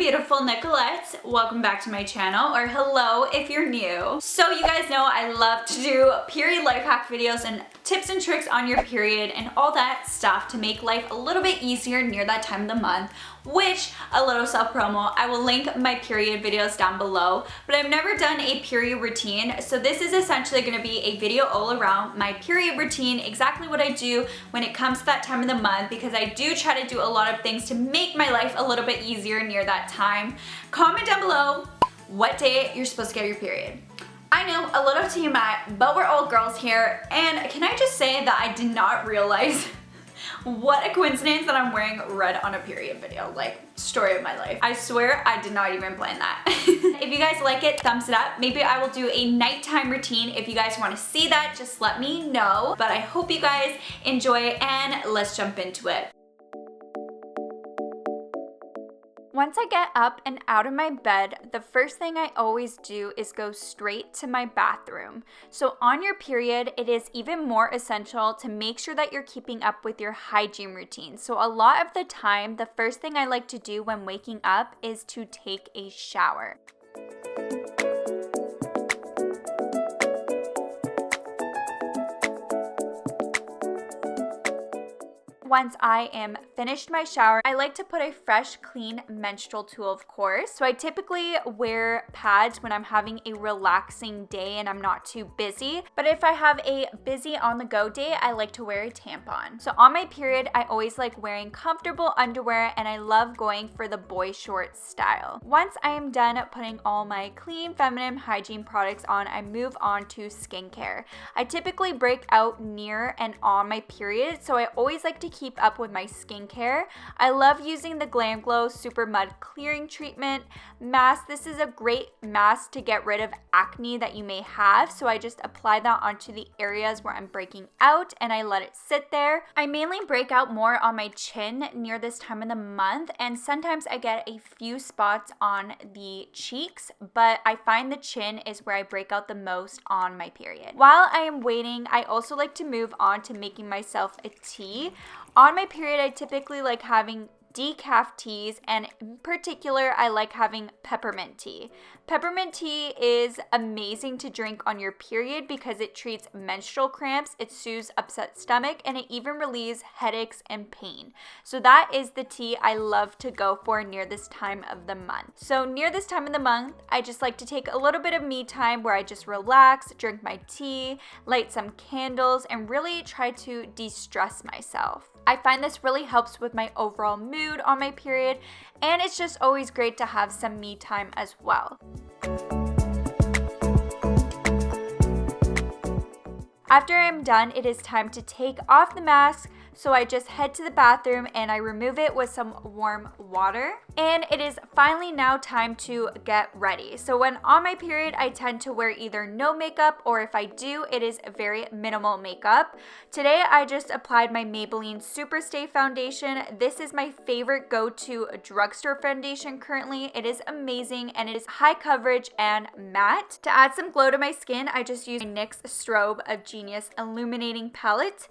beautiful Nicolettes. Welcome back to my channel, or hello if you're new. So you guys know I love to do period life hack videos and tips and tricks on your period and all that stuff to make life a little bit easier near that time of the month, which, a little self-promo, I will link my period videos down below, but I've never done a period routine, so this is essentially going to be a video all around my period routine, exactly what I do when it comes to that time of the month, because I do try to do a lot of things to make my life a little bit easier near that time. Comment down below what day you're supposed to get your period. I know, a little TMI, but we're all girls here, and can I just say that I did not realize what a coincidence that I'm wearing red on a period video, like story of my life. I swear I did not even plan that. If you guys like it, thumbs it up. Maybe I will do a nighttime routine. If you guys want to see that, just let me know. But I hope you guys enjoy it, and let's jump into it. Once I get up and out of my bed, the first thing I always do is go straight to my bathroom. So on your period, it is even more essential to make sure that you're keeping up with your hygiene routine. So a lot of the time, the first thing I like to do when waking up is to take a shower. Once I am finished my shower, I like to put a fresh, clean menstrual tool, of course. So I typically wear pads when I'm having a relaxing day and I'm not too busy. But if I have a busy on-the-go day, I like to wear a tampon. So on my period, I always like wearing comfortable underwear, and I love going for the boy short style. Once I am done putting all my clean, feminine hygiene products on, I move on to skincare. I typically break out near and on my period, so I always like to keep up with my skincare. I love using the Glam Glow Super Mud Clearing Treatment mask. This is a great mask to get rid of acne that you may have, so I just apply that onto the areas where I'm breaking out and I let it sit there. I mainly break out more on my chin near this time of the month, and sometimes I get a few spots on the cheeks, but I find the chin is where I break out the most on my period. While I am waiting, I also like to move on to making myself a tea. On my period, I typically like having decaf teas, and in particular, I like having peppermint tea. Peppermint tea is amazing to drink on your period because it treats menstrual cramps, it soothes upset stomach, and it even relieves headaches and pain. So that is the tea I love to go for near this time of the month. So near this time of the month, I just like to take a little bit of me time where I just relax, drink my tea, light some candles, and really try to de-stress myself. I find this really helps with my overall mood on my period, and it's just always great to have some me time as well. After I'm done, it is time to take off the mask, so I just head to the bathroom and I remove it with some warm water. And it is finally now time to get ready. So when on my period, I tend to wear either no makeup, or if I do, it is very minimal makeup. Today, I just applied my Maybelline Superstay foundation. This is my favorite go-to drugstore foundation currently. It is amazing and it is high coverage and matte. To add some glow to my skin, I just use my NYX Strobe of Genius Illuminating Palette.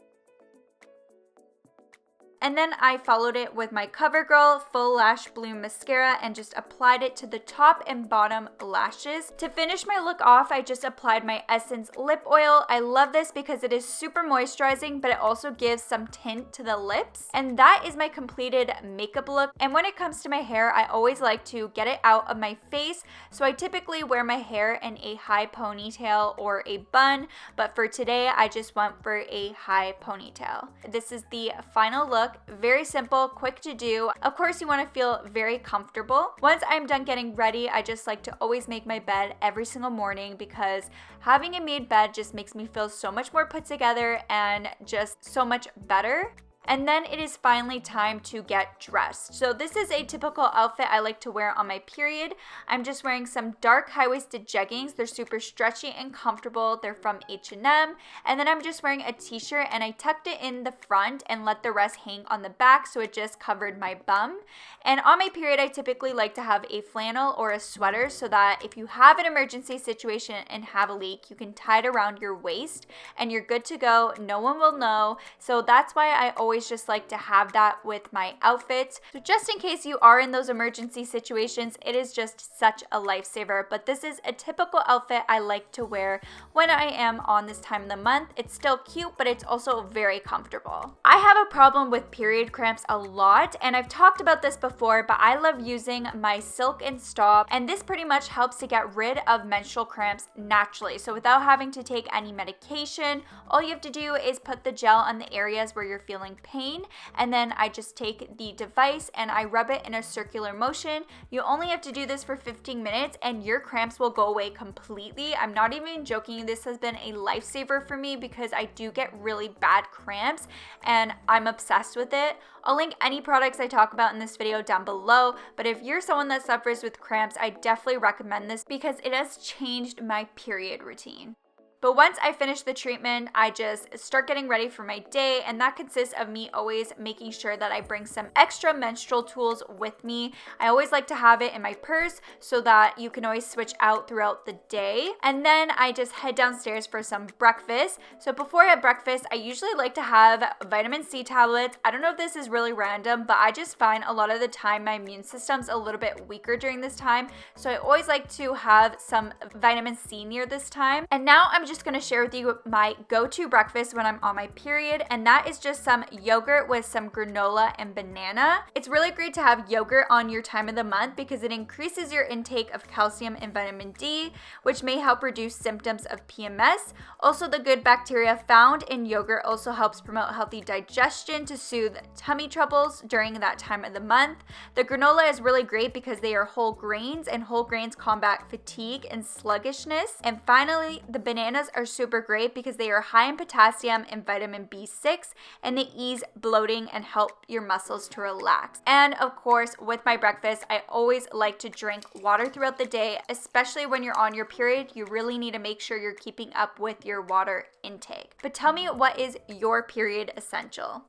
And then I followed it with my CoverGirl Full Lash Bloom Mascara and just applied it to the top and bottom lashes. To finish my look off, I just applied my Essence Lip Oil. I love this because it is super moisturizing, but it also gives some tint to the lips. And that is my completed makeup look. And when it comes to my hair, I always like to get it out of my face. So I typically wear my hair in a high ponytail or a bun, but for today, I just went for a high ponytail. This is the final look. Very simple, quick to do. Of course, you want to feel very comfortable. Once I'm done getting ready, I just like to always make my bed every single morning because having a made bed just makes me feel so much more put together and just so much better. And then it is finally time to get dressed. So this is a typical outfit I like to wear on my period. I'm just wearing some dark high-waisted jeggings. They're super stretchy and comfortable. They're from H&M. And then I'm just wearing a t-shirt, and I tucked it in the front and let the rest hang on the back so it just covered my bum. And on my period, I typically like to have a flannel or a sweater so that if you have an emergency situation and have a leak, you can tie it around your waist and you're good to go. No one will know. So that's why I always always just like to have that with my outfits. So just in case you are in those emergency situations, it is just such a lifesaver. But this is a typical outfit I like to wear when I am on this time of the month. It's still cute, but it's also very comfortable. I have a problem with period cramps a lot, and I've talked about this before, but I love using my Silk and Stop, and this pretty much helps to get rid of menstrual cramps naturally. So without having to take any medication, all you have to do is put the gel on the areas where you're feeling pain, and then I just take the device and I rub it in a circular motion. You only have to do this for 15 minutes and your cramps will go away completely. I'm not even joking. This has been a lifesaver for me because I do get really bad cramps and I'm obsessed with it. I'll link any products I talk about in this video down below, but if you're someone that suffers with cramps, I definitely recommend this because it has changed my period routine. But once I finish the treatment, I just start getting ready for my day, and that consists of me always making sure that I bring some extra menstrual tools with me. I always like to have it in my purse so that you can always switch out throughout the day. And then I just head downstairs for some breakfast. So before I have breakfast, I usually like to have vitamin C tablets. I don't know if this is really random, but I just find a lot of the time my immune system's a little bit weaker during this time. So I always like to have some vitamin C near this time. And now I'm just going to share with you my go-to breakfast when I'm on my period, and that is just some yogurt with some granola and banana. It's really great to have yogurt on your time of the month because it increases your intake of calcium and vitamin D, which may help reduce symptoms of PMS. Also, the good bacteria found in yogurt also helps promote healthy digestion to soothe tummy troubles during that time of the month. The granola is really great because they are whole grains, and whole grains combat fatigue and sluggishness. And finally, the bananas are super great because they are high in potassium and vitamin B6, and they ease bloating and help your muscles to relax. And of course, with my breakfast, I always like to drink water throughout the day, especially when you're on your period. You really need to make sure you're keeping up with your water intake. But tell me, what is your period essential?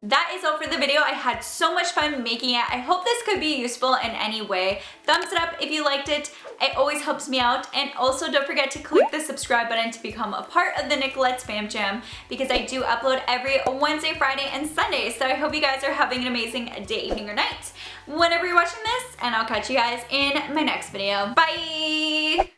That is all for the video. I had so much fun making it. I hope this could be useful in any way. Thumbs it up if you liked it. It always helps me out. And also don't forget to click the subscribe button to become a part of the Nicolette Spam Jam because I do upload every Wednesday, Friday, and Sunday. So I hope you guys are having an amazing day, evening, or night whenever you're watching this. And I'll catch you guys in my next video. Bye!